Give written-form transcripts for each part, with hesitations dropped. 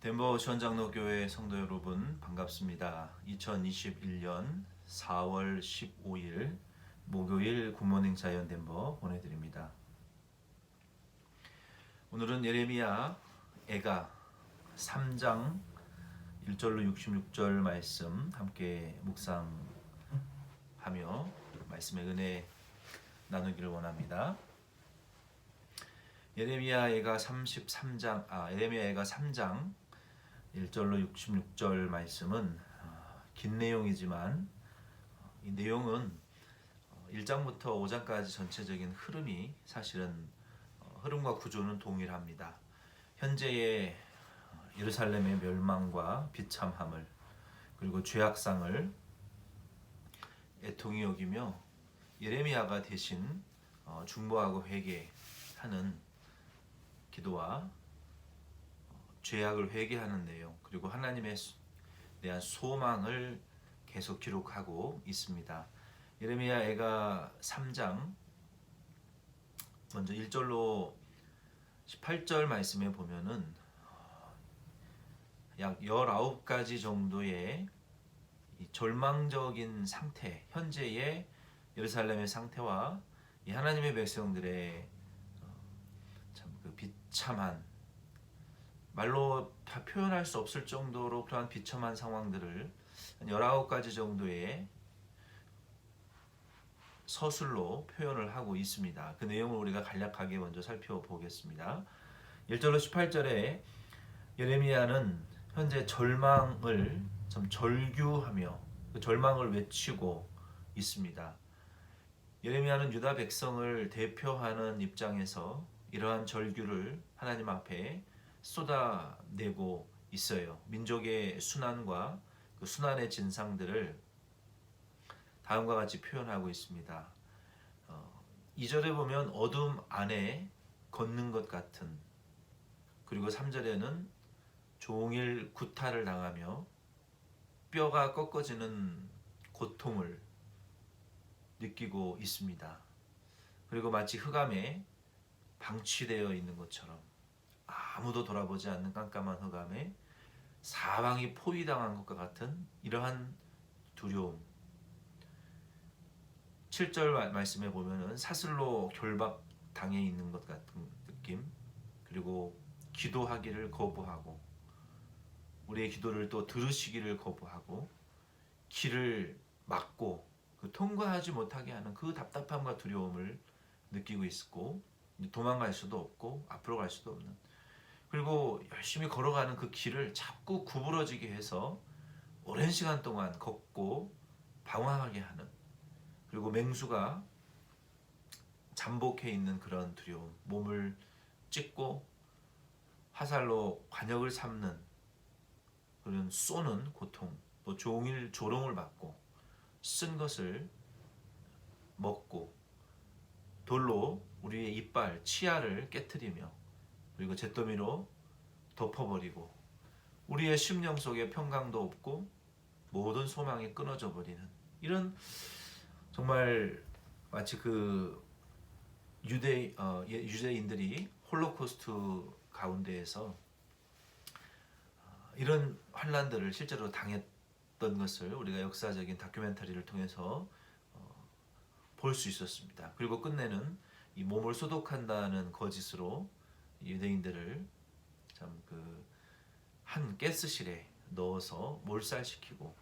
덴버 시원장로교회 성도 여러분 반갑습니다. 2021년 4월 15일 목요일 굿모닝 자연 덴버 보내드립니다. 오늘은 예레미야 애가 3장 1절로 66절 말씀 함께 묵상하며 말씀의 은혜 나누기를 원합니다. 예레미야 애가 3장 1절로 66절 말씀은 긴 내용이지만 이 내용은 1장부터 5장까지 전체적인 흐름이 사실은 흐름과 구조는 동일합니다. 현재의 예루살렘의 멸망과 비참함을 그리고 죄악상을 애통히 여기며 예레미야가 대신 중보하고 회개하는 기도와 죄악을 회개하는 내용 그리고 하나님에 대한 소망을 계속 기록하고 있습니다. 예레미야 애가 3장 먼저 1절로 18절 말씀에 보면은 약 19가지 정도의 이 절망적인 상태, 현재의 예루살렘의 상태와 이 하나님의 백성들의 참 그 비참한 말로 다 표현할 수 없을 정도로 그러한 비참한 상황들을 19가지 정도의 서술로 표현을 하고 있습니다. 그 내용을 우리가 간략하게 먼저 살펴보겠습니다. 1절로 18절에 예레미야는 현재 절망을 좀 절규하며 그 절망을 외치고 있습니다. 예레미야는 유다 백성을 대표하는 입장에서 이러한 절규를 하나님 앞에 쏟아내고 있어요. 민족의 순환과 그 순환의 진상들을 다음과 같이 표현하고 있습니다. 2절에 보면 어둠 안에 걷는 것 같은, 그리고 3절에는 종일 구타를 당하며 뼈가 꺾어지는 고통을 느끼고 있습니다. 그리고 마치 흑암에 방치되어 있는 것처럼 아무도 돌아보지 않는 깜깜한 흑암에 사방이 포위당한 것과 같은 이러한 두려움. 7절 말씀에 보면은 사슬로 결박당해 있는 것 같은 느낌, 그리고 기도하기를 거부하고 우리의 기도를 또 들으시기를 거부하고 길을 막고 그 통과하지 못하게 하는 그 답답함과 두려움을 느끼고 있고 도망갈 수도 없고 앞으로 갈 수도 없는, 그리고 열심히 걸어가는 그 길을 자꾸 구부러지게 해서 오랜 시간 동안 걷고 방황하게 하는, 그리고 맹수가 잠복해 있는 그런 두려움, 몸을 찢고 화살로 관역을 삼는 그런 쏘는 고통, 또 종일 조롱을 받고 쓴 것을 먹고 돌로 우리의 이빨, 치아를 깨트리며 그리고 잿더미로 덮어버리고 우리의 심령 속에 평강도 없고 모든 소망이 끊어져 버리는 이런, 정말 마치 그 유대인들이 홀로코스트 가운데에서 이런 환난들을 실제로 당했던 것을 우리가 역사적인 다큐멘터리를 통해서 볼 수 있었습니다. 그리고 끝내는 이 몸을 소독한다는 거짓으로 유대인들을 참 그 한 가스실에 넣어서 몰살시키고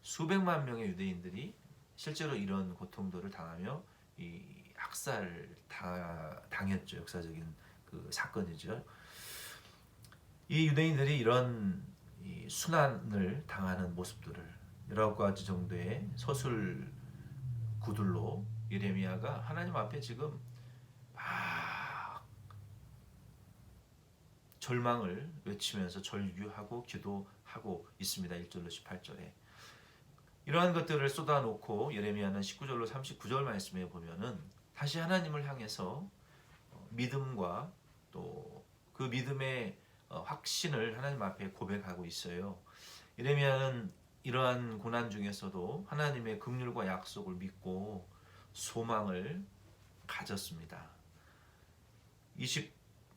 수백만 명의 유대인들이 실제로 이런 고통들을 당하며 이 학살을 당했죠. 역사적인 그 사건이죠. 이 유대인들이 이런 이 순환을 당하는 모습들을 19가지 정도의 서술 구들로 예레미야가 하나님 앞에 지금 절망을 외치면서 절규하고 기도하고 있습니다. 1절로 18절에 이러한 것들을 쏟아놓고 예레미야는 19절로 39절 말씀에 보면은 다시 하나님을 향해서 믿음과 또 그 믿음의 확신을 하나님 앞에 고백하고 있어요. 예레미야는 이러한 고난 중에서도 하나님의 긍휼과 약속을 믿고 소망을 가졌습니다.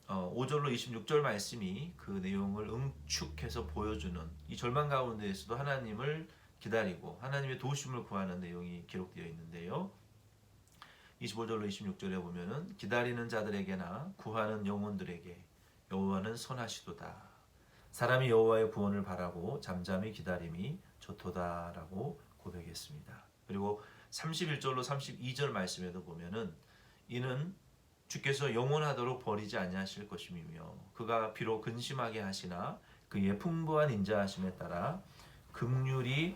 5절로 26절 말씀이 그 내용을 응축해서 보여주는 이 절망 가운데에서도 하나님을 기다리고 하나님의 도우심을 구하는 내용이 기록되어 있는데요. 25절로 26절에 보면은 기다리는 자들에게나 구하는 영혼들에게 여호와는 선하시도다. 사람이 여호와의 구원을 바라고 잠잠히 기다림이 좋도다라고 고백했습니다. 그리고 31절로 32절 말씀에도 보면은 이는 주께서 영원하도록 버리지 아니하실 것임이며 그가 비록 근심하게 하시나 그의 풍부한 인자하심에 따라 긍휼히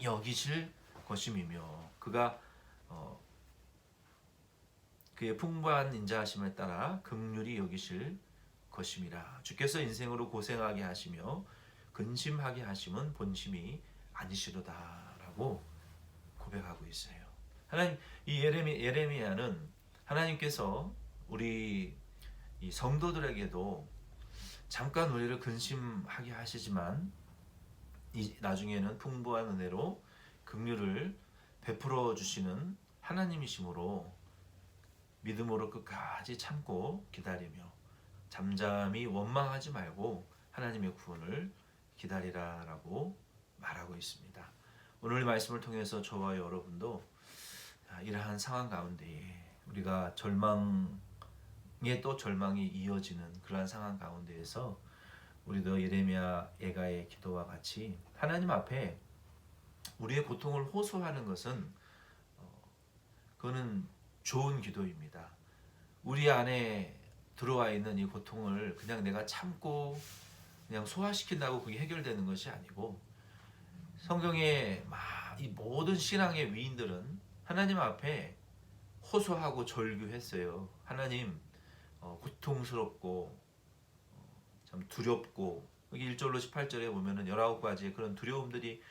여기실 것임이며 그가 그의 풍부한 인자하심에 따라 긍휼히 여기실 것임이라. 주께서 인생으로 고생하게 하시며 근심하게 하심은 본심이 아니시로다라고 고백하고 있어요. 하나님, 이 예레미야는 하나님께서 우리 이 성도들에게도 잠깐 우리를 근심하게 하시지만 나중에는 풍부한 은혜로 긍휼을 베풀어 주시는 하나님이시므로 믿음으로 끝까지 참고 기다리며 잠잠히 원망하지 말고 하나님의 구원을 기다리라라고 말하고 있습니다. 오늘 이 말씀을 통해서 저와 여러분도 이러한 상황 가운데에 우리가 절망에 또 절망이 이어지는 그러한 상황 가운데에서 우리도 예레미야 애가의 기도와 같이 하나님 앞에 우리의 고통을 호소하는 것은 그거는 좋은 기도입니다. 우리 안에 들어와 있는 이 고통을 그냥 내가 참고 그냥 소화시킨다고 그게 해결되는 것이 아니고 성경의 이 모든 신앙의 위인들은 하나님 앞에 호소하고 절규했어요. 하나님, 고통스럽고 참 두렵고 여기 1절로 18절에 보면은 19가지의 그런 두려움들이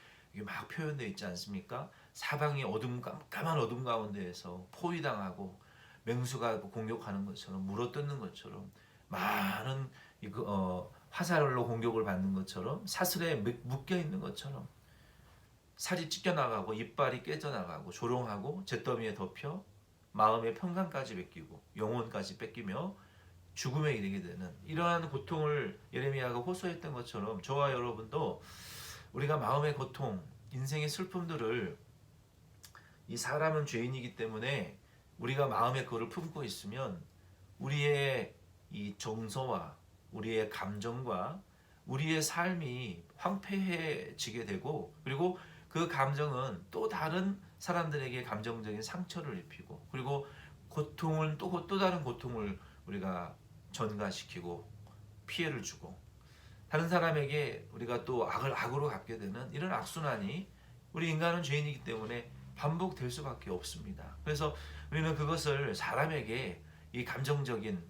막 표현되어 있지 않습니까? 사방이 깜깜한 어둠 가운데에서 포위당하고 맹수가 공격하는 것처럼 물어뜯는 것처럼 많은 화살로 공격을 받는 것처럼 사슬에 묶여 있는 것처럼 살이 찢겨나가고 이빨이 깨져나가고 조롱하고 잿더미에 덮여 마음의 평강까지 뺏기고 영혼까지 뺏기며 죽음에 이르게 되는 이러한 고통을 예레미야가 호소했던 것처럼 저와 여러분도 우리가 마음의 고통, 인생의 슬픔들을 이 사람은 죄인이기 때문에 우리가 마음에 그거를 품고 있으면 우리의 이 정서와 우리의 감정과 우리의 삶이 황폐해지게 되고 그리고 그 감정은 또 다른 사람들에게 감정적인 상처를 입히고 그리고 고통은 또 다른 고통을 우리가 전가시키고 피해를 주고 다른 사람에게 우리가 또 악으로 갚게 되는 이런 악순환이 우리 인간은 죄인이기 때문에 반복될 수밖에 없습니다. 그래서 우리는 그것을 사람에게 이 감정적인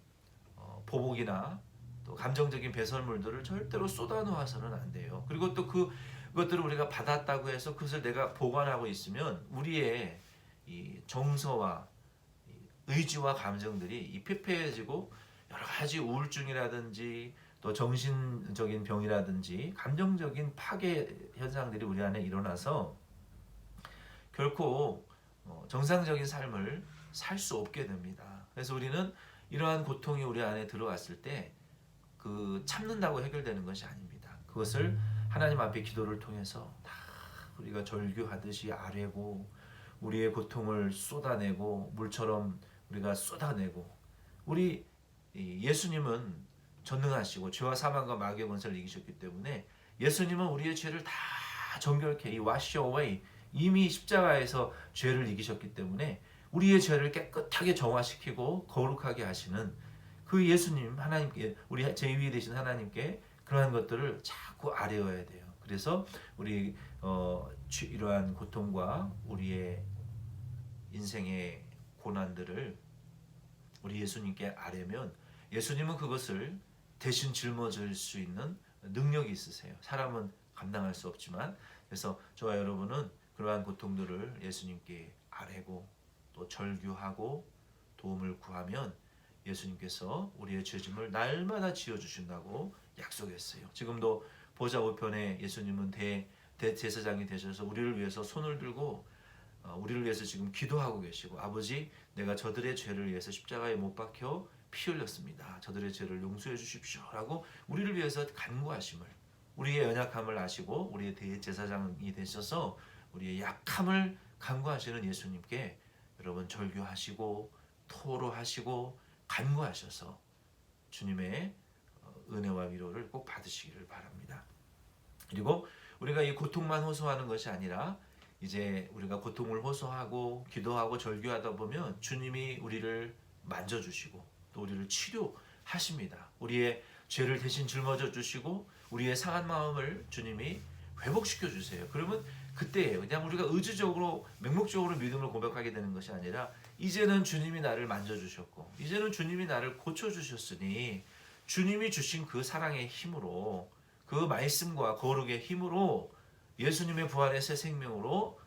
보복이나 또 감정적인 배설물들을 절대로 쏟아놓아서는 안 돼요. 그리고 또 그것들을 우리가 받았다고 해서 그것을 내가 보관하고 있으면 우리의 이 정서와 의지와 감정들이 피폐해지고 여러 가지 우울증이라든지 또 정신적인 병이라든지 감정적인 파괴 현상들이 우리 안에 일어나서 결코 정상적인 삶을 살 수 없게 됩니다. 그래서 우리는 이러한 고통이 우리 안에 들어왔을 때 그 참는다고 해결되는 것이 아닙니다. 그것을 하나님 앞에 기도를 통해서 다 우리가 절규하듯이 아뢰고 우리의 고통을 쏟아내고 물처럼 우리가 쏟아내고 우리 예수님은 전능하시고 죄와 사망과 마귀의 권세를 이기셨기 때문에 예수님은 우리의 죄를 다 정결케 이 wash away 이미 십자가에서 죄를 이기셨기 때문에 우리의 죄를 깨끗하게 정화시키고 거룩하게 하시는 그 예수님 하나님께 우리 제2위 되신 하나님께 그러한 것들을 자꾸 아뢰어야 돼요. 그래서 우리 이러한 고통과 우리의 인생의 고난들을 우리 예수님께 아뢰면 예수님은 그것을 대신 짊어질 수 있는 능력이 있으세요. 사람은 감당할 수 없지만 그래서 저와 여러분은 그러한 고통들을 예수님께 아뢰고 또 절규하고 도움을 구하면 예수님께서 우리의 죄짐을 날마다 지어주신다고 약속했어요. 지금도 보좌 우편에 예수님은 대제사장이 되셔서 우리를 위해서 손을 들고 우리를 위해서 지금 기도하고 계시고 아버지 내가 저들의 죄를 위해서 십자가에 못 박혀 피 흘렸습니다. 저들의 죄를 용서해 주십시오라고 우리를 위해서 간구하심을, 우리의 연약함을 아시고 우리의 대제사장이 되셔서 우리의 약함을 간구하시는 예수님께 여러분 절규하시고 토로하시고 간구하셔서 주님의 은혜와 위로를 꼭 받으시기를 바랍니다. 그리고 우리가 이 고통만 호소하는 것이 아니라 이제 우리가 고통을 호소하고 기도하고 절규하다 보면 주님이 우리를 만져주시고 또 우리를 치료하십니다. 우리의 죄를 대신 짊어져 주시고 우리의 상한 마음을 주님이 회복시켜 주세요. 그러면 그때예요. 그냥 우리가 의지적으로 맹목적으로 믿음을 고백하게 되는 것이 아니라 이제는 주님이 나를 만져주셨고 이제는 주님이 나를 고쳐주셨으니 주님이 주신 그 사랑의 힘으로 그 말씀과 거룩의 힘으로 예수님의 부활의 새 생명으로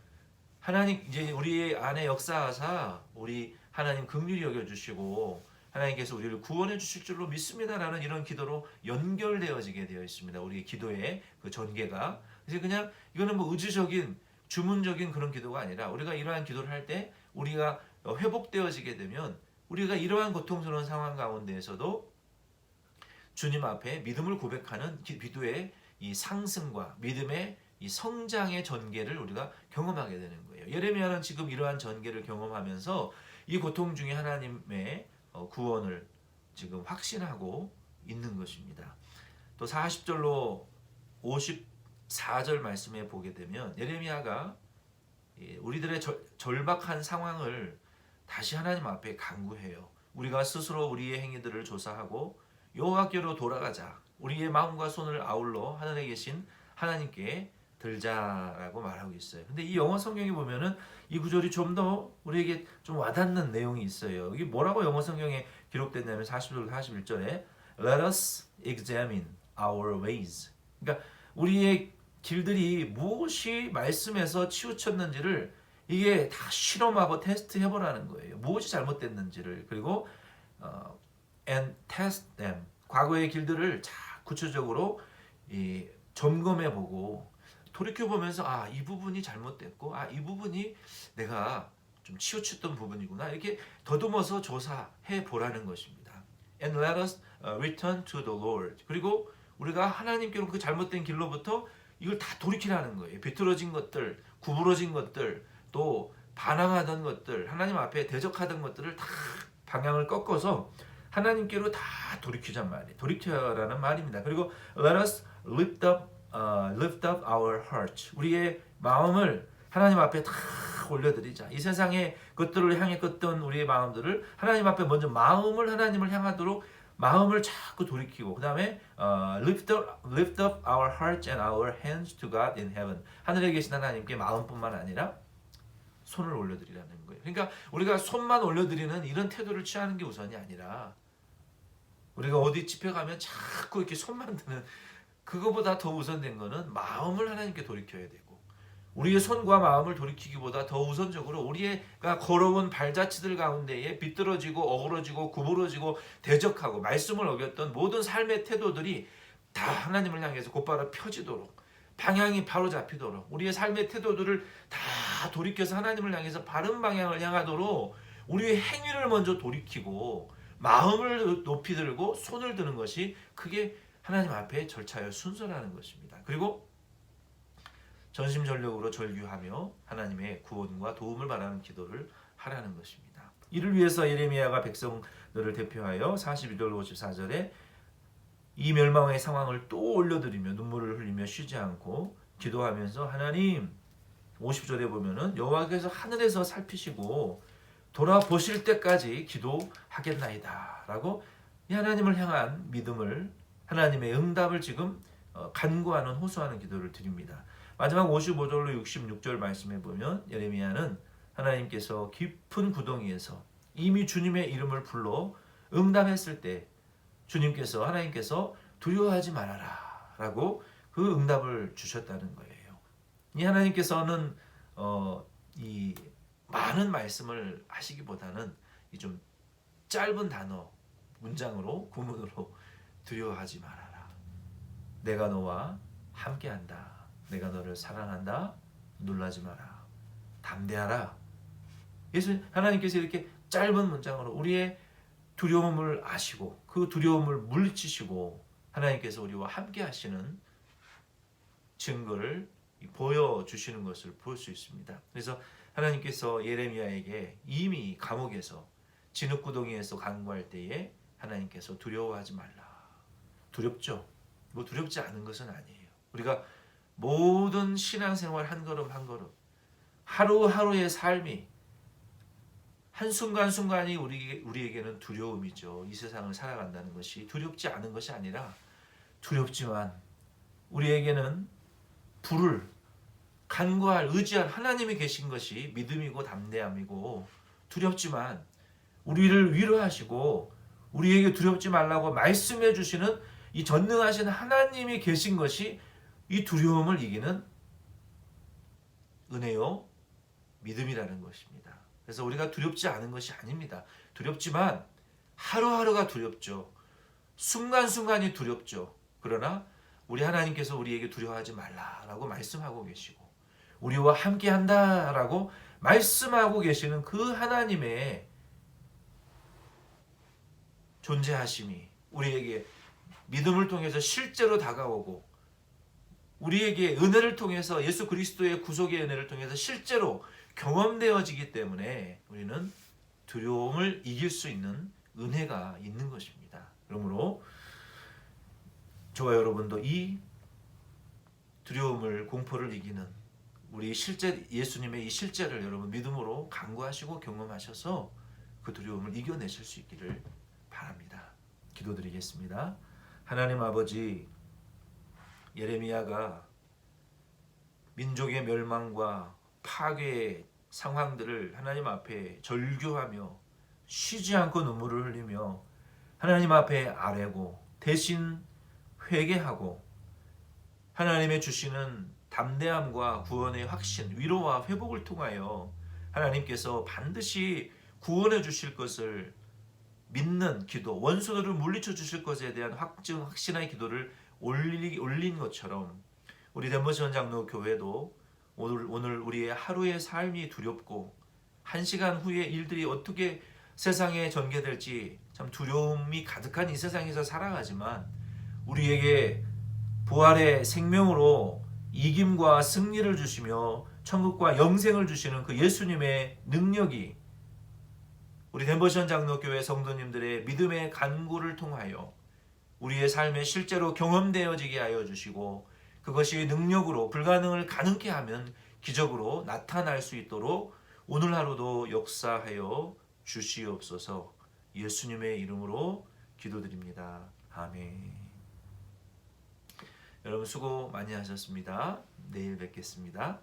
하나님 이제 우리 안에 역사하사 우리 하나님 긍휼히 여겨주시고 하나님께서 우리를 구원해 주실 줄로 믿습니다라는 이런 기도로 연결되어지게 되어 있습니다. 우리의 기도의 그 전개가. 그래서 그냥 이거는 뭐 의지적인 주문적인 그런 기도가 아니라 우리가 이러한 기도를 할 때 우리가 회복되어지게 되면 우리가 이러한 고통스러운 상황 가운데에서도 주님 앞에 믿음을 고백하는 기도의 이 상승과 믿음의 이 성장의 전개를 우리가 경험하게 되는 거예요. 예레미야는 지금 이러한 전개를 경험하면서 이 고통 중에 하나님의 구원을 지금 확신하고 있는 것입니다. 또 40절로 54절 말씀에 보게 되면 예레미야가 우리들의 절박한 상황을 다시 하나님 앞에 간구해요. 우리가 스스로 우리의 행위들을 조사하고 여호와께로 돌아가자. 우리의 마음과 손을 아울러 하늘에 계신 하나님께 들자라고 말하고 있어요. 근데 이 영어 성경에 보면은 이 구절이 좀 더 우리에게 좀 와닿는 내용이 있어요. 이게 뭐라고 영어 성경에 기록됐냐면 40절 41절에 Let us examine our ways. 그러니까 우리의 길들이 무엇이 말씀에서 치우쳤는지를 이게 다 실험하고 테스트해 보라는 거예요. 무엇이 잘못됐는지를. 그리고 and test them. 과거의 길들을 구체적으로 점검해 보고 돌이켜 보면서 이 부분이 잘못됐고 이 부분이 내가 좀 치우쳤던 부분이구나 이렇게 더듬어서 조사해 보라는 것입니다. And let us return to the Lord. 그리고 우리가 하나님께로 그 잘못된 길로부터 이걸 다 돌이키라는 거예요. 비틀어진 것들, 구부러진 것들, 또 반항하던 것들, 하나님 앞에 대적하던 것들을 다 방향을 꺾어서 하나님께로 다 돌이키란 말이에요. 돌이켜라는 말입니다. 그리고 let us lift up our heart. 우리의 마음을 하나님 앞에 다 올려드리자. 이 세상의 것들을 향해 껐던 우리의 마음들을 하나님 앞에 먼저 마음을 하나님을 향하도록 마음을 자꾸 돌이키고 그 다음에 lift up our hearts and our hands to God in heaven. 하늘에 계신 하나님께 마음뿐만 아니라 손을 올려드리라는 거예요. 그러니까 우리가 손만 올려드리는 이런 태도를 취하는 게 우선이 아니라 우리가 어디 집회 가면 자꾸 이렇게 손만 드는 그거보다 더 우선된 거는 마음을 하나님께 돌이켜야 되고 우리의 손과 마음을 돌이키기보다 더 우선적으로 우리가 걸어온 발자취들 가운데에 비뚤어지고 어그러지고 구부러지고 대적하고 말씀을 어겼던 모든 삶의 태도들이 다 하나님을 향해서 곧바로 펴지도록 방향이 바로 잡히도록 우리의 삶의 태도들을 다 돌이켜서 하나님을 향해서 바른 방향을 향하도록 우리의 행위를 먼저 돌이키고 마음을 높이 들고 손을 드는 것이 그게 하나님 앞에 절차여 순서라는 것입니다. 그리고 전심전력으로 절규하며 하나님의 구원과 도움을 바라는 기도를 하라는 것입니다. 이를 위해서 예레미야가 백성들을 대표하여 42절 54절에 이 멸망의 상황을 또 올려드리며 눈물을 흘리며 쉬지 않고 기도하면서 하나님 50절에 보면은 여호와께서 하늘에서 살피시고 돌아보실 때까지 기도하겠나이다 라고 이 하나님을 향한 믿음을 하나님의 응답을 지금 간구하는 호소하는 기도를 드립니다. 마지막 55절로 66절 말씀해 보면 예레미야는 하나님께서 깊은 구덩이에서 이미 주님의 이름을 불러 응답했을 때 하나님께서 두려워하지 말아라 라고 그 응답을 주셨다는 거예요. 이 하나님께서는 이 많은 말씀을 하시기보다는 이 좀 짧은 단어 문장으로 구문으로 두려워하지 말아라. 내가 너와 함께한다. 내가 너를 사랑한다. 놀라지 마라. 담대하라. 하나님께서 이렇게 짧은 문장으로 우리의 두려움을 아시고 그 두려움을 물리치시고 하나님께서 우리와 함께 하시는 증거를 보여주시는 것을 볼 수 있습니다. 그래서 하나님께서 예레미야에게 이미 감옥에서 진흙구덩이에서 간구할 때에 하나님께서 두려워하지 말라. 두렵죠? 뭐 두렵지 않은 것은 아니에요. 우리가 모든 신앙생활 한 걸음 한 걸음 하루하루의 삶이 한순간순간이 우리에게는 두려움이죠. 이 세상을 살아간다는 것이 두렵지 않은 것이 아니라 두렵지만 우리에게는 불을 간구할 의지할 하나님이 계신 것이 믿음이고 담대함이고 두렵지만 우리를 위로하시고 우리에게 두렵지 말라고 말씀해 주시는 이 전능하신 하나님이 계신 것이 이 두려움을 이기는 은혜요 믿음이라는 것입니다. 그래서 우리가 두렵지 않은 것이 아닙니다. 두렵지만 하루하루가 두렵죠. 순간순간이 두렵죠. 그러나 우리 하나님께서 우리에게 두려워하지 말라라고 말씀하고 계시고 우리와 함께 한다라고 말씀하고 계시는 그 하나님의 존재하심이 우리에게 믿음을 통해서 실제로 다가오고 우리에게 은혜를 통해서 예수 그리스도의 구속의 은혜를 통해서 실제로 경험되어지기 때문에 우리는 두려움을 이길 수 있는 은혜가 있는 것입니다. 그러므로 저와 여러분도 이 두려움을 공포를 이기는 우리 실제 예수님의 이 실제를 여러분 믿음으로 간구하시고 경험하셔서 그 두려움을 이겨내실 수 있기를 바랍니다. 기도드리겠습니다. 하나님 아버지, 예레미야가 민족의 멸망과 파괴의 상황들을 하나님 앞에 절규하며 쉬지 않고 눈물을 흘리며 하나님 앞에 아뢰고 대신 회개하고 하나님의 주시는 담대함과 구원의 확신, 위로와 회복을 통하여 하나님께서 반드시 구원해 주실 것을 믿는 기도, 원수들을 물리쳐 주실 것에 대한 확신의 기도를 올린 것처럼 우리 덴버시원 장로 교회도 오늘 우리의 하루의 삶이 두렵고 한 시간 후에 일들이 어떻게 세상에 전개될지 참 두려움이 가득한 이 세상에서 살아가지만 우리에게 부활의 생명으로 이김과 승리를 주시며 천국과 영생을 주시는 그 예수님의 능력이 우리 덴버시원 장로교회 성도님들의 믿음의 간구를 통하여 우리의 삶에 실제로 경험되어지게 하여 주시고 그것이 능력으로 불가능을 가능케 하면 기적으로 나타날 수 있도록 오늘 하루도 역사하여 주시옵소서. 예수님의 이름으로 기도드립니다. 아멘. 여러분 수고 많이 하셨습니다. 내일 뵙겠습니다.